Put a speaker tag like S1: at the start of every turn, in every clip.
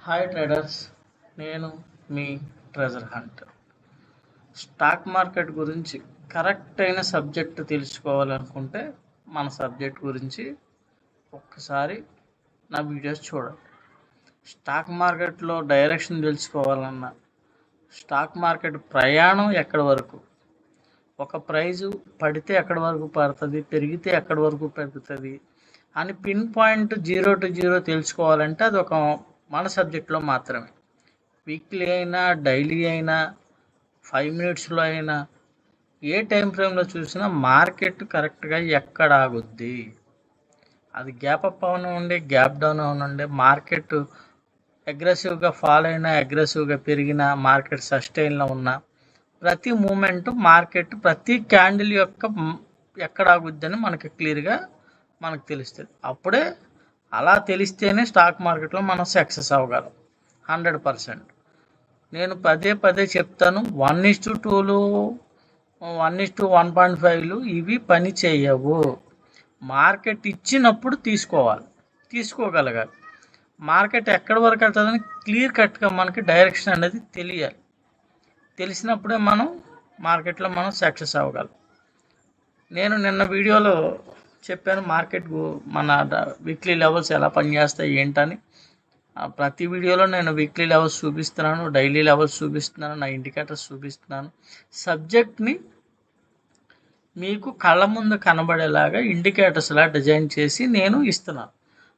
S1: Hi traders, నేను మీ treasure hunt. Stock market గురించి correct అయిన సబ్జెక్ట్ తెలుసుకోవాలనుకుంటే మన సబ్జెక్ట్ గురించి ఒక్కసారి నా వీడియోస్ చూడండి. స్టాక్ మార్కెట్లో డైరెక్షన్ తెలుసుకోవాలన్నా, స్టాక్ మార్కెట్ ప్రయాణం ఎక్కడి వరకు, ఒక ప్రైజు పడితే ఎక్కడి వరకు పడుతుంది, పెరిగితే ఎక్కడి వరకు పెరుగుతుంది అని పిన్ పాయింట్ 0 to 0 తెలుసుకోవాలంటే అది ఒక మన సబ్జెక్ట్లో మాత్రమే. వీక్లీ అయినా, డైలీ అయినా, 5 మినిట్స్లో అయినా, ఏ టైం ఫ్రేమ్లో చూసినా మార్కెట్ కరెక్ట్గా ఎక్కడ ఆగుద్ది, అది గ్యాప్ అప్ అవనండి, గ్యాప్ డౌన్ అవనండి, మార్కెట్ అగ్రెసివ్గా ఫాల్ అయినా, అగ్రెసివ్గా పెరిగినా, మార్కెట్ సస్టైన్లో ఉన్నా, ప్రతి మూమెంట్ మార్కెట్ ప్రతి క్యాండిల్ యొక్క ఎక్కడ ఆగుద్ది అని మనకి క్లియర్గా మనకు తెలుస్తుంది. అప్పుడే అలా తెలిస్తేనే స్టాక్ మార్కెట్లో మనం సక్సెస్ అవ్వగలం 100%. నేను పదే పదే చెప్తాను, 1:2లు 1:1.5లు ఇవి పని చేయవు. మార్కెట్ ఇచ్చినప్పుడు తీసుకోగలగాలి. మార్కెట్ ఎక్కడి వరకు వెళ్తుందని క్లియర్ కట్గా మనకి డైరెక్షన్ అనేది తెలియాలి. తెలిసినప్పుడే మనం మార్కెట్లో సక్సెస్ అవ్వగలం. నేను నిన్న వీడియోలో చెప్పాను మార్కెట్ మన వీక్లీ లెవెల్స్ ఎలా పనిచేస్తాయి ఏంటని. ప్రతి వీడియోలో నేను వీక్లీ లెవెల్స్ చూపిస్తున్నాను, డైలీ లెవెల్స్ చూపిస్తున్నాను, నా ఇండికేటర్స్ చూపిస్తున్నాను. సబ్జెక్ట్ని మీకు కళ్ళ ముందు కనబడేలాగా ఇండికేటర్స్లా డిజైన్ చేసి నేను ఇస్తున్నాను.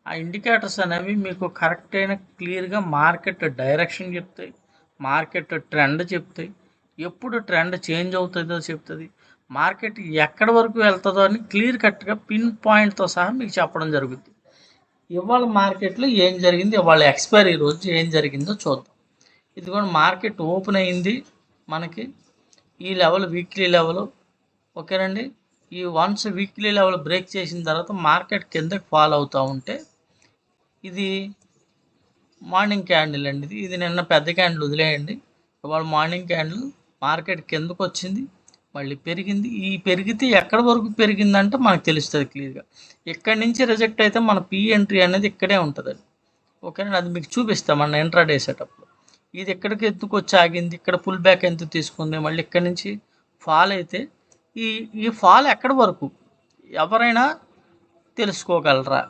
S1: ఆ ఇండికేటర్స్ అనేవి మీకు కరెక్ట్ అయిన క్లియర్గా మార్కెట్ డైరెక్షన్ చెప్తాయి, మార్కెట్ ట్రెండ్ చెప్తాయి, ఎప్పుడు ట్రెండ్ చేంజ్ అవుతుందో చెప్తుంది, మార్కెట్ ఎక్కడి వరకు వెళ్తుందో అని క్లియర్ కట్గా పిన్ పాయింట్తో సహా మీకు చెప్పడం జరుగుతుంది. ఇవాళ మార్కెట్లో ఏం జరిగింది, ఇవాళ ఎక్స్పైరీ రోజు ఏం జరిగిందో చూద్దాం. ఇది కూడా మార్కెట్ ఓపెన్ అయింది మనకి ఈ లెవెల్ వీక్లీ లెవెల్, ఓకేనండి. ఈ వన్స్ వీక్లీ లెవెల్ బ్రేక్ చేసిన తర్వాత మార్కెట్ కిందకి ఫాల్ అవుతూ ఉంటే, ఇది మార్నింగ్ క్యాండిల్ అండి. ఇది నిన్న పెద్ద క్యాండిల్ వదిలేయండి. ఇవాళ మార్నింగ్ క్యాండిల్ మార్కెట్ కిందకు వచ్చింది, మళ్ళీ పెరిగింది. ఈ పెరిగితే ఎక్కడి వరకు పెరిగిందంటే మనకు తెలుస్తుంది క్లియర్గా. ఇక్కడి నుంచి రిజెక్ట్ అయితే మన పీ ఎంట్రీ అనేది ఇక్కడే ఉంటుందండి, ఓకేనా. అది మీకు చూపిస్తాం మన ఇంట్రాడే సెటప్లో. ఇది ఎక్కడికి ఎందుకు వచ్చి ఆగింది, ఇక్కడ పుల్ బ్యాక్ ఎంత తీసుకుంది, మళ్ళీ ఇక్కడి నుంచి ఫాల్ అయితే ఈ ఫాల్ ఎక్కడి వరకు ఎవరైనా తెలుసుకోగలరా?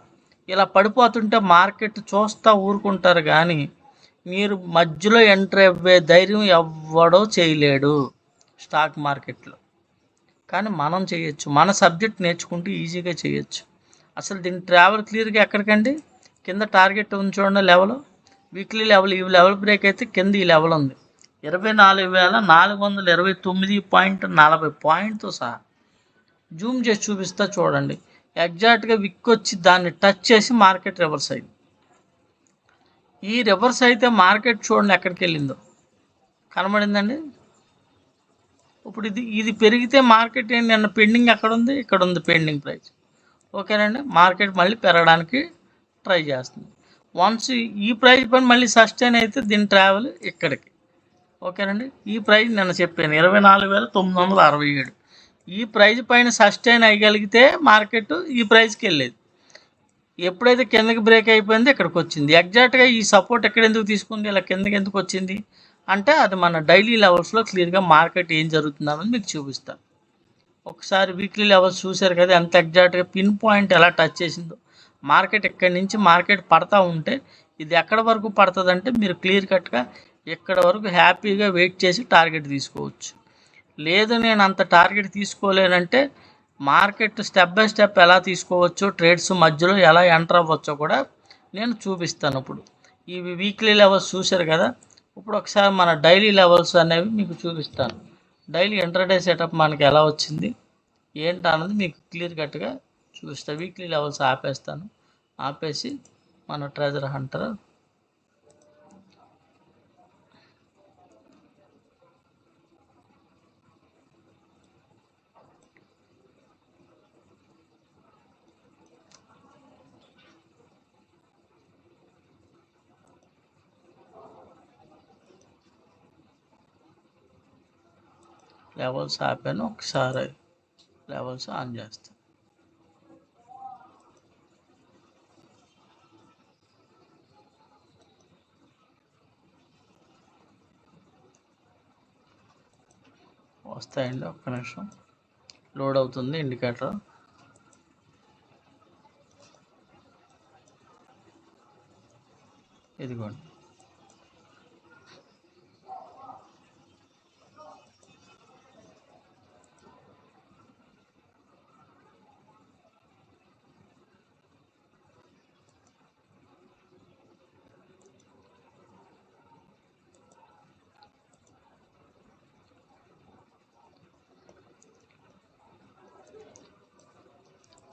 S1: ఇలా పడిపోతుంటే మార్కెట్ చూస్తూ ఊరుకుంటారు, కానీ మీరు మధ్యలో ఎంటర్ అవ్వే ధైర్యం ఎవ్వడో చేయలేడు స్టాక్ మార్కెట్లో. కానీ మనం చేయొచ్చు, మన సబ్జెక్ట్ నేర్చుకుంటే ఈజీగా చేయొచ్చు. అసలు దీని ట్రావెల్ క్లియర్గా ఎక్కడికండి, కింద టార్గెట్ ఉంచండి లెవెల్, వీక్లీ లెవెల్. ఈ లెవెల్ బ్రేక్ అయితే కింద ఈ లెవెల్ ఉంది 24,429.40 పాయింట్తో సహా. జూమ్ చేసి చూపిస్తా చూడండి. ఎగ్జాక్ట్గా విక్ వచ్చి దాన్ని టచ్ చేసి మార్కెట్ రివర్స్ అయింది. ఈ రివర్స్ అయితే మార్కెట్ చూడండి ఎక్కడికి వెళ్ళిందో కనబడిందండి. ఇప్పుడు ఇది పెరిగితే మార్కెట్ ఏంటి, నిన్న పెండింగ్ ఎక్కడ ఉంది, ఇక్కడ ఉంది పెండింగ్ ప్రైస్, ఓకేనండి. మార్కెట్ మళ్ళీ పెరగడానికి ట్రై చేస్తుంది. వన్స్ ఈ ప్రైస్ పైన మళ్ళీ సస్టైన్ అయితే దీని ట్రావెల్ ఇక్కడికి, ఓకేనండి. ఈ ప్రైస్ నిన్న చెప్పాను 24,967. ఈ ప్రైజ్ పైన సస్టైన్ అయ్యగలిగితే మార్కెట్ ఈ ప్రైస్కి వెళ్ళేది. ఎప్పుడైతే కిందకి బ్రేక్ అయిపోయిందో ఇక్కడికి వచ్చింది. ఎగ్జాక్ట్గా ఈ సపోర్ట్ ఎక్కడ ఎందుకు తీసుకుంది, ఇలా కిందకి ఎందుకు వచ్చింది అంటే అది మన డైలీ లెవెల్స్లో క్లియర్గా మార్కెట్ ఏం జరుగుతుందని మీకు చూపిస్తాను. ఒకసారి వీక్లీ లెవెల్స్ చూశారు కదా, ఎంత ఎగ్జాక్ట్గా పిన్ పాయింట్ ఎలా టచ్ చేసిందో. మార్కెట్ ఇక్కడి నుంచి మార్కెట్ పడతా ఉంటే ఇది ఎక్కడ వరకు పడుతుంది అంటే మీరు క్లియర్ కట్గా ఇక్కడ వరకు హ్యాపీగా వెయిట్ చేసి టార్గెట్ తీసుకోవచ్చు. లేదు నేను అంత టార్గెట్ తీసుకోలేనంటే మార్కెట్ స్టెప్ బై స్టెప్ ఎలా తీసుకోవచ్చో, ట్రేడ్స్ మధ్యలో ఎలా ఎంటర్ అవ్వచ్చో కూడా నేను చూపిస్తాను. ఇప్పుడు ఇవి వీక్లీ లెవెల్స్ చూశారు కదా, ఇప్పుడు ఒకసారి మన డైలీ లెవెల్స్ అనేవి మీకు చూపిస్తాను. డైలీ ఇంట్రాడే సెటప్ మనకి ఎలా వచ్చింది ఏంటి అన్నది మీకు క్లియర్ కట్గా చూపిస్తాను. వీక్లీ లెవెల్స్ ఆపేస్తాను, ఆపేసి మన ట్రెజర్ హంటర్ లెవెల్స్ ఆపాను. ఒకసారి లెవెల్స్ ఆన్ చేస్తాను. వస్తాయండి, ఒక్క నిమిషం లోడ్ అవుతుంది ఇండికేటర్. ఇదిగోండి,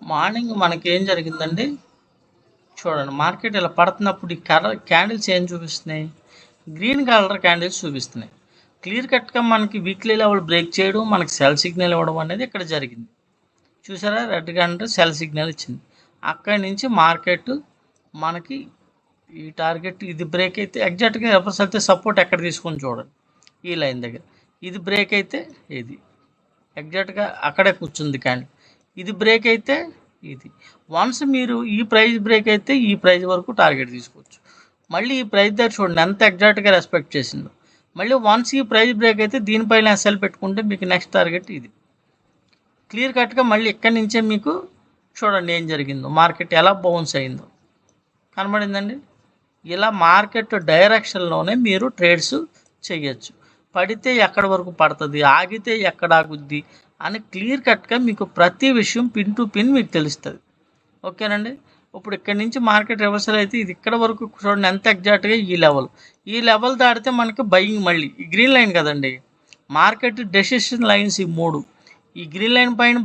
S1: మార్నింగ్ మనకి ఏం జరిగిందండి చూడండి. మార్కెట్ ఇలా పడుతున్నప్పుడు ఈ క్యాండిల్స్ ఏం చూపిస్తున్నాయి, గ్రీన్ కలర్ క్యాండిల్స్ చూపిస్తున్నాయి. క్లియర్ కట్గా మనకి వీక్లీ లెవెల్ బ్రేక్ చేయడం, మనకి సెల్ సిగ్నల్ ఇవ్వడం అనేది ఇక్కడ జరిగింది. చూసారా, రెడ్ క్యాండిల్ సెల్ సిగ్నల్ ఇచ్చింది. అక్కడి నుంచి మార్కెట్ మనకి ఈ టార్గెట్ ఇది బ్రేక్ అయితే ఎగ్జాక్ట్గా రివర్స్ అయితే సపోర్ట్ ఎక్కడ తీసుకొని చూడండి, ఈ లైన్ దగ్గర. ఇది బ్రేక్ అయితే ఇది ఎగ్జాక్ట్గా అక్కడే కూర్చుంది క్యాండిల్. ఇది బ్రేక్ అయితే ఇది. వన్స్ మీరు ఈ ప్రైస్ బ్రేక్ అయితే ఈ ప్రైస్ వరకు టార్గెట్ తీసుకోవచ్చు. మళ్ళీ ఈ ప్రైస్ దగ్గర చూడండి ఎంత ఎగ్జాక్ట్గా రెస్పెక్ట్ చేసిందో. మళ్ళీ వన్స్ ఈ ప్రైస్ బ్రేక్ అయితే దీనిపైన ఎస్ఎల్ పెట్టుకుంటే మీకు నెక్స్ట్ టార్గెట్ ఇది. క్లియర్ కట్గా మళ్ళీ ఇక్కడి నుంచే మీకు చూడండి ఏం జరిగిందో, మార్కెట్ ఎలా బౌన్స్ అయిందో కనబడిందండి. ఇలా మార్కెట్ డైరెక్షన్లోనే మీరు ట్రేడ్స్ చేయొచ్చు. పడితే ఎక్కడి వరకు పడుతుంది, ఆగితే ఎక్కడ ఆగుద్ది అని క్లియర్ కట్గా మీకు ప్రతి విషయం పిన్ టు పిన్ మీకు తెలుస్తుంది. ఓకేనండి. ఇప్పుడు ఇక్కడ నుంచి మార్కెట్ రివర్సల్ అయితే ఇది ఇక్కడ వరకు చూడండి ఎంత ఎగ్జాక్ట్గా ఈ లెవెల్ దాటితే మనకి బయింగ్. మళ్ళీ ఈ గ్రీన్ లైన్ కదండి మార్కెట్ డెసిషన్ లైన్స్, ఈ మూడు. ఈ గ్రీన్ లైన్ పైన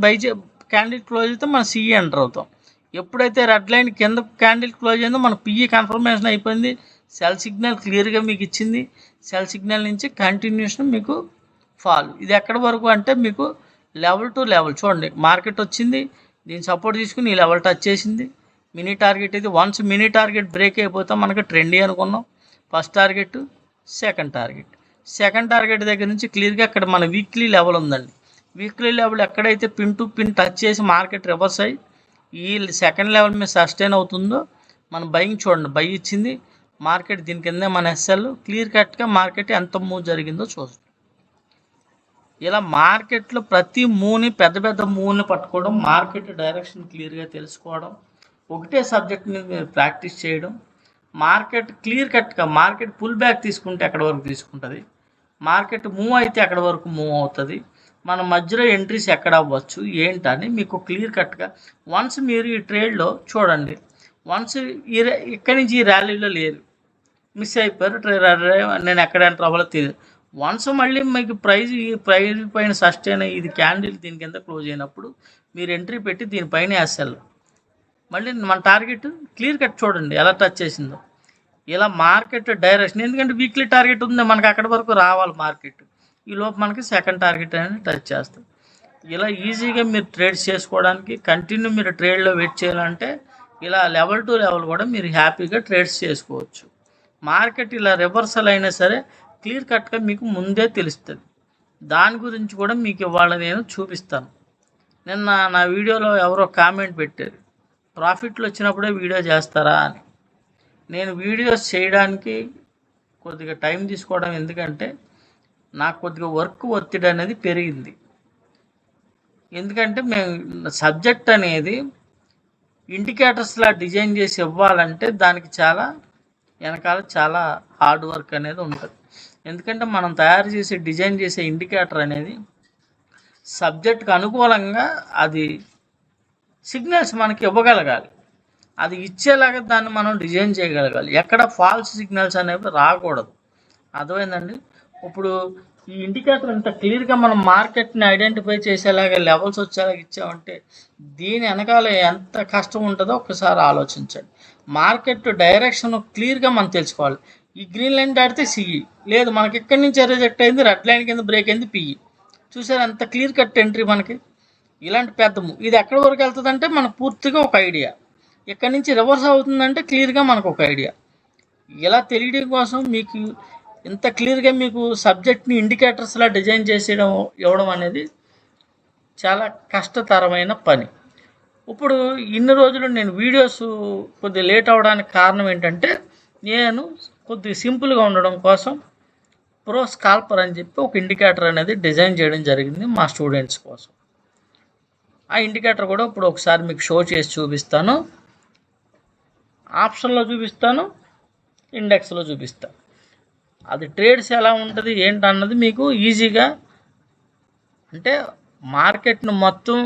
S1: క్యాండిల్ క్లోజ్ అయితే మనం సిఈ ఎంటర్ అవుతాం. ఎప్పుడైతే రెడ్ లైన్ కింద క్యాండిల్ క్లోజ్ అయిందో మన పిఈ కన్ఫర్మేషన్ అయిపోయింది. సెల్ సిగ్నల్ క్లియర్గా మీకు ఇచ్చింది. సెల్ సిగ్నల్ నుంచి కంటిన్యూషన్ మీకు ఫాల్. ఇది ఎక్కడి వరకు అంటే మీకు లెవెల్ టు లెవెల్ చూడండి, మార్కెట్ వచ్చింది, దీన్ని సపోర్ట్ తీసుకుని ఈ లెవెల్ టచ్ చేసింది. మినీ టార్గెట్ ఇది. వన్స్ మినీ టార్గెట్ బ్రేక్ అయిపోతే మనకి ట్రెండీ అనుకున్నాం. ఫస్ట్ టార్గెట్, సెకండ్ టార్గెట్ దగ్గర నుంచి క్లియర్గా అక్కడ మన వీక్లీ లెవెల్ ఉందండి. వీక్లీ లెవెల్ ఎక్కడైతే పిన్ టు పిన్ టచ్ చేసి మార్కెట్ రివర్స్ అయ్యి ఈ సెకండ్ లెవెల్ మీద సస్టైన్ అవుతుందో మన బయింగ్ చూడండి, బై ఇచ్చింది మార్కెట్. దీని కింద మన ఎస్ఎల్. క్లియర్ కట్గా మార్కెట్ ఎంత మూవ్ జరిగిందో చూస్తుంది. ఇలా మార్కెట్లో ప్రతి మూవ్ని పెద్ద మూవ్ని పట్టుకోవడం, మార్కెట్ డైరెక్షన్ క్లియర్గా తెలుసుకోవడం, ఒకటే సబ్జెక్ట్ మీద మీరు ప్రాక్టీస్ చేయడం. మార్కెట్ క్లియర్ కట్గా మార్కెట్ పుల్ బ్యాక్ తీసుకుంటే ఎక్కడి వరకు తీసుకుంటుంది, మార్కెట్ మూవ్ అయితే ఎక్కడి వరకు మూవ్ అవుతుంది, మన మధ్యలో ఎంట్రీస్ ఎక్కడ అవ్వచ్చు ఏంటని మీకు క్లియర్ కట్గా వన్స్ మీరు ఈ ట్రేడ్లో చూడండి. వన్స్ ఇక్కడి నుంచి ఈ ర్యాలీలో లేరు, మిస్ అయిపోయారు, నేను ఎక్కడ ఎంటర్ అవ్వాలో తెలియదు. వన్స్ మళ్ళీ మీకు ఈ ప్రైజ్ పైన సస్టైన్ అయ్యి ఇది క్యాండిల్ దీని కింద క్లోజ్ అయినప్పుడు మీరు ఎంట్రీ పెట్టి దీనిపైన వేస్తారు. మళ్ళీ మన టార్గెట్ క్లియర్ కట్ చూడండి ఎలా టచ్ చేసిందో. ఇలా మార్కెట్ డైరెక్షన్, ఎందుకంటే వీక్లీ టార్గెట్ ఉంది మనకి, అక్కడి వరకు రావాలి మార్కెట్. ఈ లోపు మనకి సెకండ్ టార్గెట్ అనేది టచ్ చేస్తాం. ఇలా ఈజీగా మీరు ట్రేడ్స్ చేసుకోవడానికి కంటిన్యూ మీరు ట్రేడ్లో వెయిట్ చేయాలంటే ఇలా లెవెల్ టు లెవెల్ కూడా మీరు హ్యాపీగా ట్రేడ్స్ చేసుకోవచ్చు. మార్కెట్ ఇలా రివర్సల్ అయినా సరే క్లియర్ కట్గా మీకు ముందే తెలుస్తుంది. దాని గురించి కూడా మీకు ఇవాళ నేను చూపిస్తాను. నిన్న నా వీడియోలో ఎవరో కామెంట్ పెట్టారు, ప్రాఫిట్లు వచ్చినప్పుడే వీడియో చేస్తారా అని. నేను వీడియోస్ చేయడానికి కొద్దిగా టైం తీసుకోవడం, ఎందుకంటే నాకు కొద్దిగా వర్క్ ఒత్తిడి అనేది పెరిగింది. ఎందుకంటే మేము సబ్జెక్ట్ అనేది ఇండికేటర్స్లా డిజైన్ చేసి ఇవ్వాలంటే దానికి వెనకాల చాలా హార్డ్ వర్క్ అనేది ఉంటుంది. ఎందుకంటే మనం తయారు చేసే డిజైన్ చేసే ఇండికేటర్ అనేది సబ్జెక్ట్కి అనుకూలంగా అది సిగ్నల్స్ మనకి ఇవ్వగలగాలి. అది ఇచ్చేలాగా దాన్ని మనం డిజైన్ చేయగలగాలి. ఎక్కడ ఫాల్స్ సిగ్నల్స్ అనేవి రాకూడదు. అర్థమైందండి. ఇప్పుడు ఈ ఇండికేటర్ ఇంత క్లియర్గా మనం మార్కెట్ని ఐడెంటిఫై చేసేలాగా లెవెల్స్ వచ్చేలాగా ఇచ్చామంటే దీని వెనకాల ఎంత కష్టం ఉంటుందో ఒకసారి ఆలోచించండి. మార్కెట్ డైరెక్షన్ క్లియర్గా మనం తెలుసుకోవాలి. ఈ గ్రీన్ లైన్ దాటితే సిఈ లేదు, మనకి ఇక్కడి నుంచి రిజెక్ట్ అయింది, రెడ్ లైన్ కింద బ్రేక్ అయింది పిఈ. చూసారు ఎంత క్లియర్ కట్ ఎంట్రీ మనకి. ఇలాంటి పెద్దము ఇది ఎక్కడి వరకు వెళ్తుందంటే మనకు పూర్తిగా ఒక ఐడియా. ఇక్కడి నుంచి రివర్స్ అవుతుందంటే క్లియర్గా మనకు ఒక ఐడియా. ఇలా తెలియడం కోసం మీకు ఇంత క్లియర్గా మీకు సబ్జెక్ట్ని ఇండికేటర్స్లా డిజైన్ చేసేయడం ఇవ్వడం అనేది చాలా కష్టతరమైన పని. ఇప్పుడు ఇన్ని రోజులు నేను వీడియోస్ కొద్దిగా లేట్ అవ్వడానికి కారణం ఏంటంటే నేను కొద్దిగా సింపుల్గా ఉండడం కోసం ప్రో స్కాల్పర్ అని చెప్పి ఒక ఇండికేటర్ అనేది డిజైన్ చేయడం జరిగింది మా స్టూడెంట్స్ కోసం. ఆ ఇండికేటర్ కూడా ఇప్పుడు ఒకసారి మీకు షో చేసి చూపిస్తాను. ఆప్షన్లో చూపిస్తాను, ఇండెక్స్లో చూపిస్తాను. అది ట్రేడ్స్ ఎలా ఉంటుంది ఏంటన్నది మీకు ఈజీగా, అంటే మార్కెట్ను మొత్తం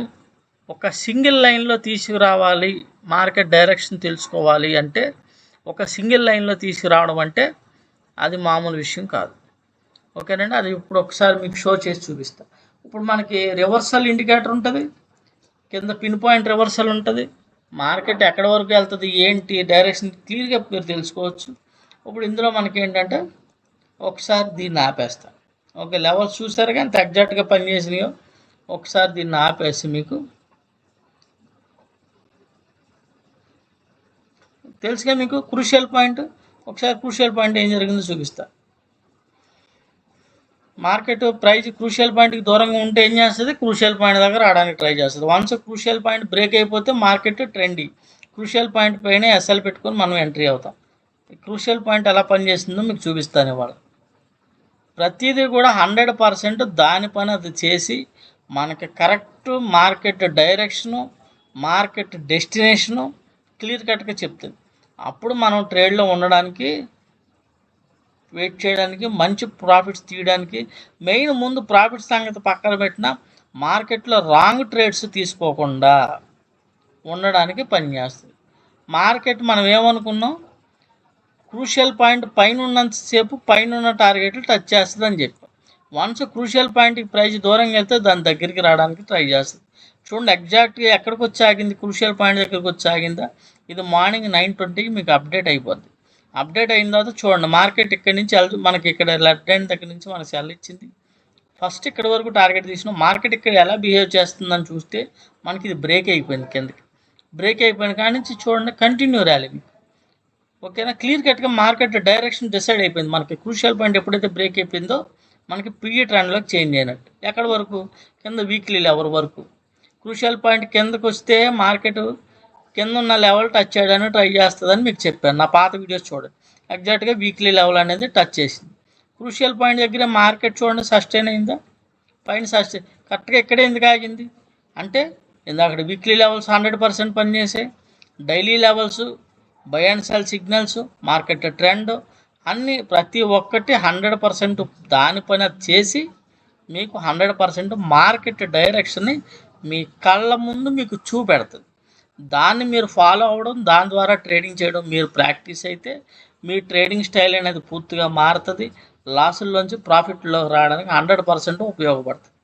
S1: ఒక సింగిల్ లైన్లో తీసుకురావాలి, మార్కెట్ డైరెక్షన్ తెలుసుకోవాలి అంటే ఒక సింగిల్ లైన్లో తీసుకురావడం అంటే అది మామూలు విషయం కాదు. ఓకేనండి, అది ఇప్పుడు ఒకసారి మీకు షో చేసి చూపిస్తాను. ఇప్పుడు మనకి రివర్సల్ ఇండికేటర్ ఉంటుంది, కింద పిన్ పాయింట్ రివర్సల్ ఉంటుంది, మార్కెట్ ఎక్కడి వరకు వెళ్తుంది ఏంటి డైరెక్షన్ క్లియర్గా మీరు తెలుసుకోవచ్చు. ఇప్పుడు ఇందులో మనకి ఏంటంటే ఒకసారి దీన్ని ఆపేస్తాను. ఓకే, లెవెల్స్ చూసారు కానీ ఎగ్జాక్ట్గా పనిచేసినాయో. ఒకసారి దీన్ని ఆపేసి మీకు తెలుసుగా మీకు క్రూషియల్ పాయింట్. ఒకసారి క్రూషియల్ పాయింట్ ఏం జరిగిందో చూపిస్తా. మార్కెట్ ప్రైస్ క్రూషియల్ పాయింట్కి దూరంగా ఉంటే ఏం చేస్తుంది, క్రూషియల్ పాయింట్ దగ్గర రావడానికి ట్రై చేస్తుంది. వన్స్ క్రూషియల్ పాయింట్ బ్రేక్ అయిపోతే మార్కెట్ ట్రెండీ, క్రూషియల్ పాయింట్ పైన ఎస్ఎల్ పెట్టుకొని మనం ఎంట్రీ అవుతాం. క్రూషియల్ పాయింట్ ఎలా పనిచేస్తుందో మీకు చూపిస్తాను ఇవాళ. ప్రతిదీ కూడా 100% దాని పని అది చేసి మనకి correct market direction, market destination clear కట్గా చెప్తుంది. అప్పుడు మనం ట్రేడ్లో ఉండడానికి, వెయిట్ చేయడానికి, మంచి ప్రాఫిట్స్ తీయడానికి, మెయిన్ ముందు ప్రాఫిట్స్ సంగతి పక్కన పెట్టిన మార్కెట్లో రాంగ్ ట్రేడ్స్ తీసుకోకుండా ఉండడానికి పనిచేస్తుంది. మార్కెట్ మనం ఏమనుకున్నాం, క్రూషియల్ పాయింట్ పైన ఉన్నంతసేపు పైన ఉన్న టార్గెట్లు టచ్ చేస్తుంది అని చెప్పి, వన్స్ క్రూషియల్ పాయింట్కి ప్రైస్ దూరంగా వెళ్తే దాని దగ్గరికి రావడానికి ట్రై చేస్తుంది. చూడండి ఎగ్జాక్ట్గా ఎక్కడికి వచ్చి ఆగింది, క్రూషియల్ పాయింట్ దగ్గరికి వచ్చి ఆగిందా. ఇది మార్నింగ్ 9:20కి మీకు అప్డేట్ అయిపోద్ది. అప్డేట్ అయిన తర్వాత చూడండి మార్కెట్ ఇక్కడి నుంచి మనకి ఇక్కడ లెఫ్ట్ హ్యాండ్ దగ్గర నుంచి మనకి సెల్ ఇచ్చింది. ఫస్ట్ ఇక్కడ వరకు టార్గెట్ తీసిన మార్కెట్ ఇక్కడ ఎలా బిహేవ్ చేస్తుందని చూస్తే మనకి ఇది బ్రేక్ అయిపోయింది, కిందకి బ్రేక్ అయిపోయిన కాడి నుంచి చూడండి కంటిన్యూ ర్యాలీ. ఓకేనా, క్లియర్ కట్గా మార్కెట్ డైరెక్షన్ డిసైడ్ అయిపోయింది. మనకి క్రూషియల్ పాయింట్ ఎప్పుడైతే బ్రేక్ అయిపోయిందో మనకి పిఈ ట్రెండ్లోకి చేంజ్ అయినట్టు. ఎక్కడి వరకు, కింద వీక్లీ లెవెల్ వరకు. క్రూషియల్ పాయింట్ కిందకు వస్తే మార్కెట్ కింద ఉన్న లెవెల్ టచ్ చేయడానికి ట్రై చేస్తుందని మీకు చెప్పాను, నా పాత వీడియోస్ చూడండి. ఎగ్జాక్ట్గా వీక్లీ లెవెల్ అనేది టచ్ చేసింది. క్రూషియల్ పాయింట్ దగ్గర మార్కెట్ చూడండి సస్టైన్ అయిందా, పైన సస్టైన్ కరెక్ట్గా ఇక్కడే ఎందుకు ఆగింది అంటే ఇందాక వీక్లీ లెవెల్స్ 100% పనిచేసాయి, daily levels, buy and sell signals, market trend అన్నీ ప్రతి ఒక్కటి 100% దాని పని చేసి మీకు 100% మార్కెట్ డైరెక్షన్ని మీ కళ్ళ ముందు మీకు చూపెడుతుంది. దాన్ని మీరు ఫాలో అవ్వడం, దాని ద్వారా ట్రేడింగ్ చేయడం మీరు ప్రాక్టీస్ అయితే మీ ట్రేడింగ్ స్టైల్ అనేది పూర్తిగా మారుతుంది. లాసుల్లోంచి ప్రాఫిట్లోకి రావడానికి 100% ఉపయోగపడుతుంది.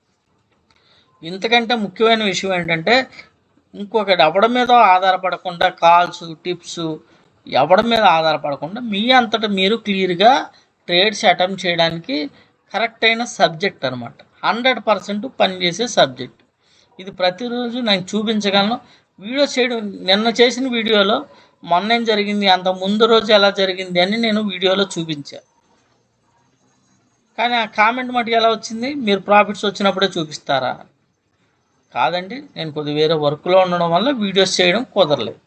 S1: ఇంతకంటే ముఖ్యమైన విషయం ఏంటంటే ఇంకొకటి ఎవడి మీద ఆధారపడకుండా, కాల్స్ టిప్స్ ఎవడి మీద ఆధారపడకుండా మీ అంతటా మీరు క్లియర్గా ట్రేడ్స్ అటెంప్ట్ చేయడానికి కరెక్ట్ అయిన సబ్జెక్ట్ అనమాట. 100% పనిచేసే సబ్జెక్ట్ ఇది. ప్రతిరోజు నేను చూపించగలను. వీడియోస్ చేయడం నిన్న చేసిన వీడియోలో మొన్న ఏం జరిగింది, అంత ముందు రోజు ఎలా జరిగింది అని నేను వీడియోలో చూపించాను. కానీ ఆ కామెంట్ మటుకు ఎలా వచ్చింది, మీరు ప్రాఫిట్స్ వచ్చినప్పుడే చూపిస్తారా? కాదండి, నేను కొద్దిగా వేరే వర్క్లో ఉండడం వల్ల వీడియోస్ చేయడం కుదరలేదు.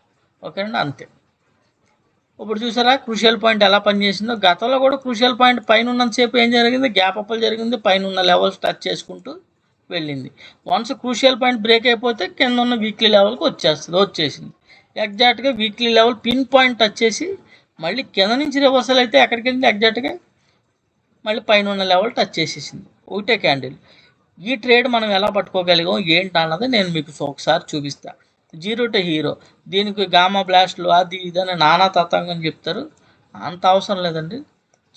S1: ఓకే అండి, అంతే. ఇప్పుడు చూసారా క్రూషియల్ పాయింట్ ఎలా పనిచేసిందో. గతంలో కూడా క్రూషియల్ పాయింట్ పైన ఉన్నంతసేపు ఏం జరిగింది, గ్యాప్ అప్లు జరిగింది, పైన ఉన్న లెవెల్స్ టచ్ చేసుకుంటూ వెళ్ళింది. వన్స్ క్రూషియల్ పాయింట్ బ్రేక్ అయిపోతే కింద ఉన్న వీక్లీ లెవెల్కి వచ్చేసింది. ఎగ్జాక్ట్గా weekly level pin point touch చేసి మళ్ళీ కింద నుంచి రివర్సల్ అయితే ఎక్కడికి వెళ్ళింది, ఎగ్జాక్ట్గా మళ్ళీ పైన ఉన్న లెవెల్ టచ్ చేసేసింది. ఒకటే క్యాండిల్. ఈ ట్రేడ్ మనం ఎలా పట్టుకోగలిగాం ఏంటి అన్నది నేను మీకు ఒకసారి చూపిస్తాను. జీరో టు హీరో, దీనికి గామా బ్లాస్ట్లు అది ఇదని నానా తతంగం చెప్తారు, అంత అవసరం లేదండి.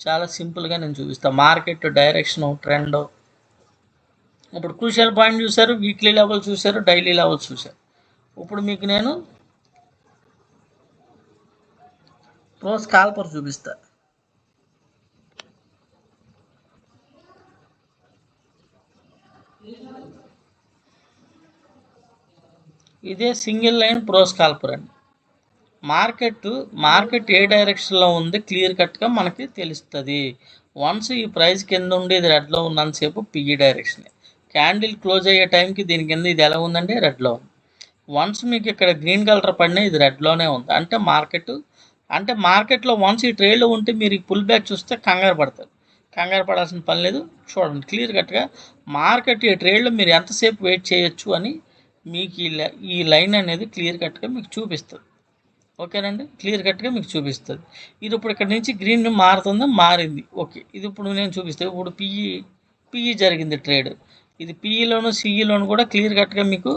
S1: చాలా సింపుల్గా నేను చూపిస్తాను. Market direction, trend. ఇప్పుడు క్రూషియల్ పాయింట్ చూశారు, వీక్లీ లెవెల్ చూశారు, డైలీ లెవెల్ చూశారు. ఇప్పుడు మీకు నేను ప్రో స్కాల్పర్ చూపిస్తా. ఇదే సింగిల్ లైన్ ప్రో స్కాల్పర్ అండి. మార్కెట్ ఏ డైరెక్షన్లో ఉంది క్లియర్ కట్గా మనకి తెలుస్తుంది. వన్స్ ఈ ప్రైస్ కింద ఉండి ఇది రెడ్లో ఉన్నంతసేపు పిఈ డైరెక్షన్. క్యాండిల్ క్లోజ్ అయ్యే టైంకి దీని కింద ఇది ఎలా ఉందండి, రెడ్లో ఉంది. వన్స్ మీకు ఇక్కడ గ్రీన్ కలర్ పడినా ఇది రెడ్లోనే ఉంది అంటే మార్కెట్లో వన్స్ ఈ ట్రేడ్లో ఉంటే మీరు ఈ పుల్ బ్యాక్ చూస్తే కంగారు పడతారు. కంగారు పడాల్సిన పని లేదు. చూడండి క్లియర్ కట్గా మార్కెట్ ఈ ట్రేడ్లో మీరు ఎంతసేపు వెయిట్ చేయొచ్చు అని మీకు ఈ లైన్ అనేది క్లియర్ కట్గా మీకు చూపిస్తుంది. ఓకేనండి, క్లియర్ కట్గా మీకు చూపిస్తుంది. ఇది ఇప్పుడు ఇక్కడ నుంచి గ్రీన్ మారుతుందా, మారింది. ఓకే, ఇది ఇప్పుడు నేను చూపిస్తాను. ఇప్పుడు పిఈ జరిగింది ట్రేడ్. ఇది పిఈలోను సిఈలోను కూడా క్లియర్ కట్గా మీకు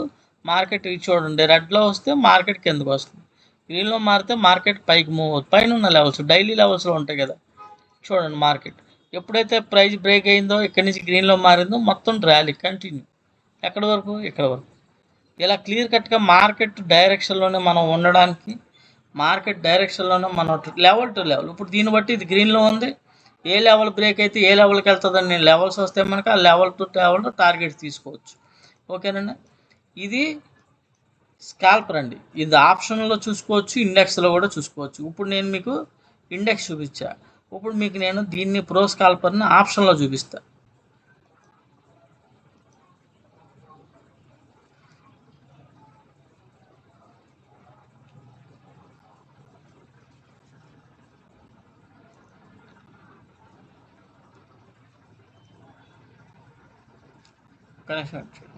S1: మార్కెట్ చూడండి. రెడ్లో వస్తే మార్కెట్ కిందకు వస్తుంది, గ్రీన్లో మారితే మార్కెట్ పైకి మూవ్ అవుతుంది. పైన ఉన్న లెవెల్స్ డైలీ లెవెల్స్లో ఉంటాయి కదా, చూడండి మార్కెట్ ఎప్పుడైతే ప్రైస్ బ్రేక్ అయిందో ఇక్కడ నుంచి గ్రీన్లో మారిందో మొత్తం ర్యాలీ కంటిన్యూ ఎక్కడి వరకు, ఇక్కడ వరకు. ఇలా క్లియర్ కట్గా మార్కెట్ డైరెక్షన్లోనే మనం ఉండడానికి, మార్కెట్ డైరెక్షన్లోనే మనం లెవెల్ టు లెవెల్, ఇప్పుడు దీన్ని బట్టి ఇది గ్రీన్లో ఉంది, ఏ లెవెల్ బ్రేక్ అయితే ఏ లెవెల్కి వెళ్తుందని నేను లెవెల్స్ వస్తే మనకి ఆ లెవెల్ టు లెవెల్ టార్గెట్ తీసుకోవచ్చు. ఓకేనండి, ఇది స్కాల్పర్ అండి. ఇది ఆప్షన్లో చూసుకోవచ్చు, ఇండెక్స్లో కూడా చూసుకోవచ్చు. ఇప్పుడు నేను మీకు ఇండెక్స్ చూపించా, ఇప్పుడు మీకు నేను దీన్ని ప్రో స్కాల్పర్ని ఆప్షన్లో చూపిస్తా.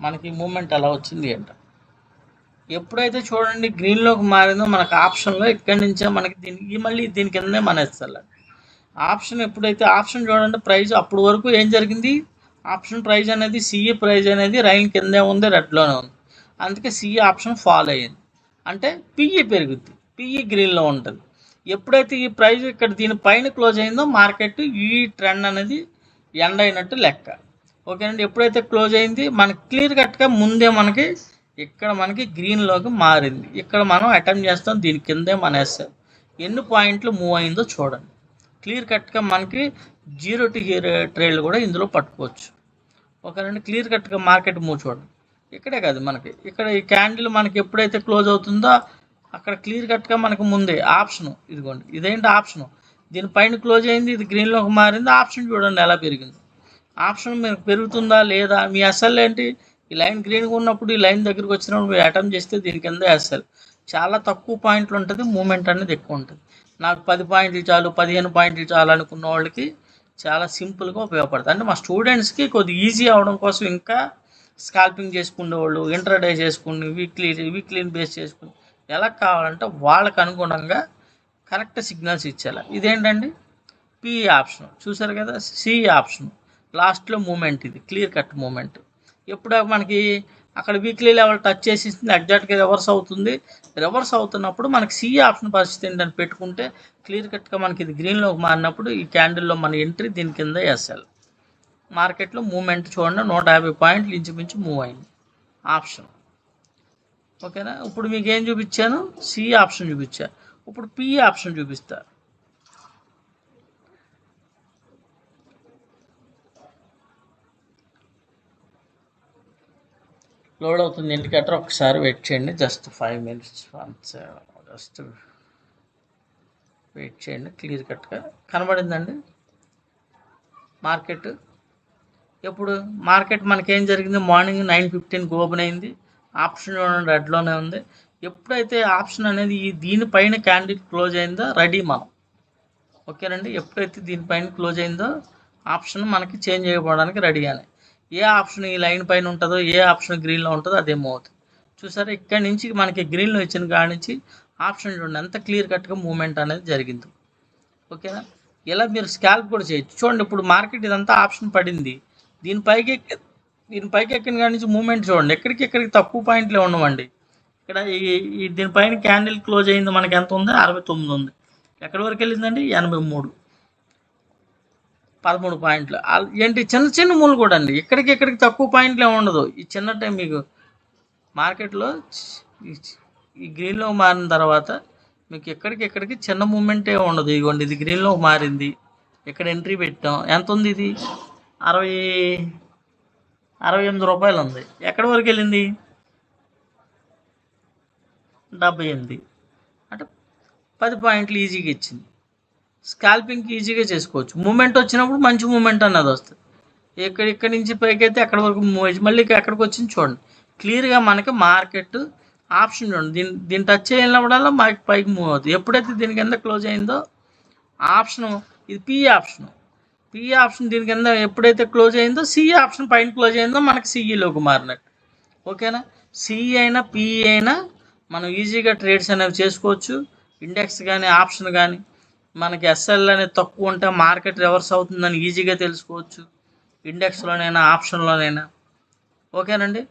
S1: మనకి మూమెంట్ ఎలా వచ్చింది అంట, ఎప్పుడైతే చూడండి గ్రీన్లోకి మారిందో మనకు ఆప్షన్లో ఇక్కడి నుంచే మనకి దీనికి మళ్ళీ దీని కిందనే మనేస్తారు. ఆప్షన్ ఎప్పుడైతే ఆప్షన్ చూడండి ప్రైస్ అప్పుడు వరకు ఏం జరిగింది, ఆప్షన్ ప్రైస్ అనేది సిఈ ప్రైస్ అనేది రైన్ కిందే ఉంది, రెడ్లోనే ఉంది. అందుకే సిఈ ఆప్షన్ ఫాలో అయ్యింది, అంటే పిఈ పెరుగుద్ది, పిఈ గ్రీన్లో ఉంటుంది. ఎప్పుడైతే ఈ ప్రైస్ ఇక్కడ దీనిపైన క్లోజ్ అయిందో మార్కెట్ ఈ ట్రెండ్ అనేది ఎండ్ అయినట్టు లెక్క. ఓకేనండి, ఎప్పుడైతే క్లోజ్ అయింది మనకి క్లియర్ కట్గా ముందే మనకి ఇక్కడ మనకి గ్రీన్లోకి మారింది, ఇక్కడ మనం అటెంప్ట్ చేస్తాం, దీని కిందే మనేస్తాం. ఎన్ని పాయింట్లు మూవ్ అయిందో చూడండి. క్లియర్ కట్గా మనకి 0 to హీరో ట్రేడ్లు కూడా ఇందులో పట్టుకోవచ్చు. ఓకేనండి, క్లియర్ కట్గా మార్కెట్ మూవ్ చూడండి. ఇక్కడే కాదు మనకి ఇక్కడ ఈ క్యాండిల్ మనకి ఎప్పుడైతే క్లోజ్ అవుతుందో అక్కడ క్లియర్ కట్గా మనకు ముందే ఆప్షను, ఇదిగోండి ఇదేంటి ఆప్షను, దీనిపైన క్లోజ్ అయింది, ఇది గ్రీన్లోకి మారింది, ఆప్షన్ చూడండి ఎలా పెరిగింది. ఆప్షన్ మీకు పెరుగుతుందా లేదా, మీ ఎస్ఎల్ ఏంటి, ఈ లైన్ గ్రీన్గా ఉన్నప్పుడు ఈ లైన్ దగ్గరికి వచ్చినప్పుడు మీరు అటెంప్ట్ చేస్తే దీని కింద ఎస్ఎల్ చాలా తక్కువ పాయింట్లు ఉంటుంది, మూమెంట్ అనేది ఎక్కువ ఉంటుంది. నాకు 10 పాయింట్లు చాలు, 15 పాయింట్లు చాలు అనుకున్న వాళ్ళకి చాలా సింపుల్గా ఉపయోగపడుతుంది. అంటే మా స్టూడెంట్స్కి కొద్దిగా ఈజీ అవడం కోసం ఇంకా స్కాల్పింగ్ చేసుకునే వాళ్ళు ఇంట్రాడే చేసుకుని వీక్లీని బేస్ చేసుకుని ఎలా కావాలంటే వాళ్ళకు అనుగుణంగా కరెక్ట్ సిగ్నల్స్ ఇచ్చేలా. ఇదేంటండి పిఈ ఆప్షన్ చూసారు కదా, సిఈ ఆప్షన్ లాస్ట్లో మూమెంట్, ఇది క్లియర్ కట్ మూమెంట్. ఎప్పుడు మనకి అక్కడ వీక్లీ లెవెల్ టచ్ చేసి ఎగ్జాక్ట్గా రివర్స్ అవుతుంది, రివర్స్ అవుతున్నప్పుడు మనకి సిఈ ఆప్షన్ పరిస్థితి ఏంటని పెట్టుకుంటే క్లియర్ కట్గా మనకి ఇది గ్రీన్లోకి మారినప్పుడు ఈ క్యాండిల్లో మన ఎంట్రీ, దీని కింద ఎస్ఎల్. మార్కెట్లో మూమెంట్ చూడండి 150 పాయింట్లు ఇంచుమించు మూవ్ అయింది ఆప్షన్. ఓకేనా, ఇప్పుడు మీకు ఏం చూపించాను, సిఈ ఆప్షన్ చూపించా, ఇప్పుడు పిఈ ఆప్షన్ చూపిస్తా. లోడ్ అవుతుంది ఇండికేటర్, ఒకసారి వెయిట్ చేయండి, జస్ట్ 5 minutes, జస్ట్ వెయిట్ చేయండి. క్లియర్ కట్గా కనబడిందండి మార్కెట్. ఇప్పుడు మార్కెట్ మనకేం జరిగింది, మార్నింగ్ 9:15 ఓపెన్ అయింది, ఆప్షన్ రెడ్లోనే ఉంది. ఎప్పుడైతే ఆప్షన్ అనేది దీనిపైన క్యాండిల్ క్లోజ్ అయిందో రెడీ మనం. ఓకేనండి, ఎప్పుడైతే దీనిపైన క్లోజ్ అయిందో ఆప్షన్ మనకి చేంజ్ అయిపోవడానికి రెడీ అని. ఏ ఆప్షన్ ఈ లైన్ పైన ఉంటుందో, ఏ ఆప్షన్ గ్రీన్లో ఉంటుందో అదేమో అవుతుంది. చూసారా, ఇక్కడి నుంచి మనకి గ్రీన్లో ఇచ్చిన కాడి నుంచి ఆప్షన్ చూడండి ఎంత క్లియర్ కట్గా మూమెంట్ అనేది జరిగింది. ఓకేనా, ఇలా మీరు స్కాల్ప్ కూడా చేయొచ్చు. చూడండి ఇప్పుడు మార్కెట్ ఇదంతా ఆప్షన్ పడింది, దీనిపైకి ఎక్కిన కాడి నుంచి మూమెంట్ చూడండి, ఎక్కడికి తక్కువ పాయింట్లే ఉండవండి. ఇక్కడ ఈ దీనిపైన క్యాండిల్ క్లోజ్ అయింది మనకి ఎంత ఉంది, 69 ఉంది. ఎక్కడి వరకు వెళ్ళిందండి, 83, 13 పాయింట్లు. ఏంటి చిన్న మూలు కూడా అండి, ఎక్కడికి తక్కువ పాయింట్లు ఏమి ఉండదు. ఈ చిన్న టైం మీకు మార్కెట్లో ఈ గ్రీన్లో మారిన తర్వాత మీకు ఎక్కడికి చిన్న మూమెంటే ఉండదు. ఇదిగోండి ఇది గ్రీన్లో మారింది, ఇక్కడ ఎంట్రీ పెట్టాం, ఎంత ఉంది ఇది 68 రూపాయలు ఉంది. ఎక్కడి వరకు వెళ్ళింది, 78, అంటే 10 పాయింట్లు ఈజీగా ఇచ్చింది. స్కాల్పింగ్కి ఈజీగా చేసుకోవచ్చు. మూమెంట్ వచ్చినప్పుడు మంచి మూమెంట్ అన్నది వస్తుంది. ఇక్కడి నుంచి పైకి అయితే అక్కడి వరకు మూవ్ అయ్యి మళ్ళీ ఎక్కడికి వచ్చింది చూడండి. క్లియర్గా మనకి మార్కెట్ ఆప్షన్ చూడండి, దీన్ని టచ్ చేయనప్పుడల్లా మనకి పైకి మూవ్ అవుతుంది. ఎప్పుడైతే దీని కింద క్లోజ్ అయిందో ఆప్షను, ఇది పిఈ ఆప్షను, పి ఆప్షన్ దీని కింద ఎప్పుడైతే క్లోజ్ అయిందో సి ఆప్షన్ పైన క్లోజ్ అయిందో మనకి సిఈలోకి మారినట్టు. ఓకేనా? సిఈ అయినా పిఈ అయినా మనం ఈజీగా ట్రేడ్స్ అనేవి చేసుకోవచ్చు. ఇండెక్స్ కానీ ఆప్షన్ కానీ మనకి ఎస్ఎల్ అనేది తక్కువ ఉంటే మార్కెట్ రివర్స్ అవుతుందని ఈజీగా తెలుసుకోవచ్చు, ఇండెక్స్లోనైనా ఆప్షన్లోనైనా. ఓకేనండి?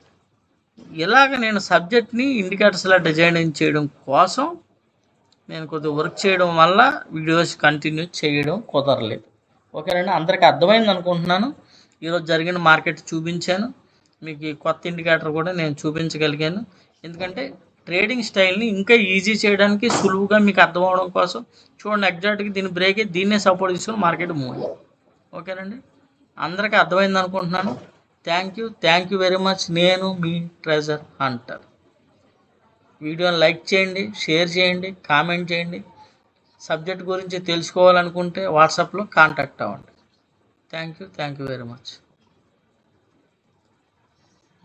S1: ఇలాగ నేను సబ్జెక్ట్ని ఇండికేటర్స్లా డిజైనింగ్ చేయడం కోసం నేను కొద్దిగా వర్క్ చేయడం వల్ల వీడియోస్ కంటిన్యూ చేయడం కుదరలేదు. ఓకేనండి? అందరికీ అర్థమైంది అనుకుంటున్నాను. ఈరోజు జరిగిన మార్కెట్ చూపించాను, మీకు ఈ కొత్త ఇండికేటర్ కూడా నేను చూపించగలిగాను. ఎందుకంటే ట్రేడింగ్ స్టైల్ని ఇంకా ఈజీ చేయడానికి, సులువుగా మీకు అర్థం అవడం కోసం. చూడండి, ఎగ్జాక్ట్గా దీని బ్రేక్ దీన్నే సపోర్ట్ తీసుకుని మార్కెట్ మూవ్. ఓకేనండి? అందరికీ అర్థమైంది అనుకుంటున్నాను. Thank you very much. నేను మీ ట్రెజర్ హంటర్. వీడియోని లైక్ చేయండి, షేర్ చేయండి, కామెంట్ చేయండి. సబ్జెక్ట్ గురించి తెలుసుకోవాలనుకుంటే వాట్సాప్లో కాంటాక్ట్ అవ్వండి. Thank you very much.